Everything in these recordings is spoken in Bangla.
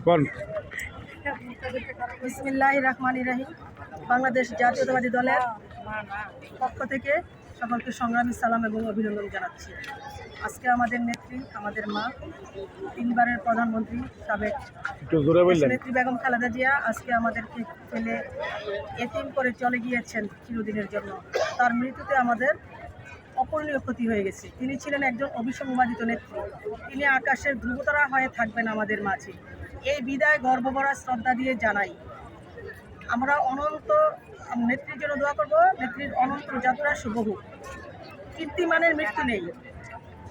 কোন বিসমিল্লাহির রহমানির রহিম। বাংলাদেশ জাতীয়তাবাদী দলের পক্ষ থেকে সকলকে সংগ্রামী সালাম এবং অভিনন্দন জানাচ্ছি। আজকে আমাদের নেত্রী, আমাদের মা, তিনবারের প্রধানমন্ত্রী, সাবেক নেত্রী বেগম খালেদা জিয়া আজকে আমাদেরকে ফেলে এতিম করে চলে গিয়েছেন চিরদিনের জন্য। তার মৃত্যুতে আমাদের অপূরণীয় ক্ষতি হয়ে গেছে। তিনি ছিলেন একজন অবিসংবাদিত নেত্রী। তিনি আকাশের ধ্রুবতারা হয়ে থাকবেন আমাদের মাঝে। এই বিদায় গর্বভরা শ্রদ্ধা দিয়ে জানাই। আমরা অনন্ত নেত্রীর জন্য দোয়া করব, নেত্রীর অনন্ত যাত্রা শুভ হোক। কীর্তিমানের মৃত্যু নেই,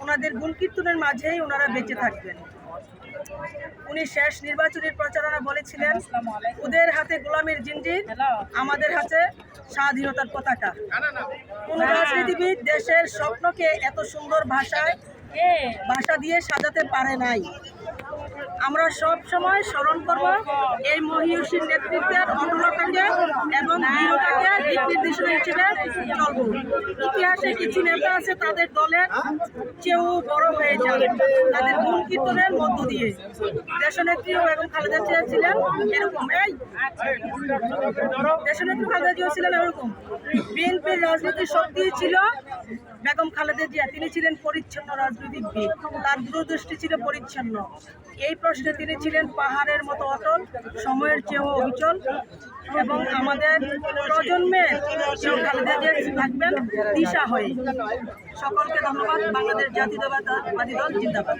ওনাদের গুণকীর্তনের মাঝেই ওনারা বেঁচে থাকবেন। উনি শেষ নির্বাচনের প্রচারণা বলেছিলেন, ওদের হাতে গোলামের জিঞ্জির, আমাদের হাতে স্বাধীনতার পতাকা। কোন রাজনীতিবিদ দেশের স্বপ্নকে এত সুন্দর ভাষা দিয়ে সাজাতে পারে নাই। আমরা সব সময় স্মরণ করব এই মহিয়সীর নেতৃত্বের অটলতাকে এবং দৃঢ়তাকে দিক নির্দেশনা হিসেবে চলব। ইতিহাসে কিছু নেতা আছে তাদের দলের চেয়েও বড় হয়ে যান তাদের গুণ কীর্তনের মধ্য দিয়ে। দেশনেত্রীও বেগম খালেদা জিয়া ছিলেন এরকম। দেশনেত্রী খালেদা জিয়া ছিলেন এরকম। বিএনপির রাজনীতির শক্তি ছিল বেগম খালেদা জিয়া। তিনি ছিলেন পরিচ্ছন্ন রাজনীতিবিদ, তার দূরদৃষ্টি ছিল পরিচ্ছন্ন। এই প্রশ্নে তিনি ছিলেন পাহাড়ের মতো অটল, সময়ের চেয়েও অবিচল। এবং আমাদের প্রজন্মের খালেদা জিয়া থাকবেন দিশা হয়ে। সকলকে ধন্যবাদ। বাংলাদেশ জাতীয়তাবাদী দল জিন্দাবাদ।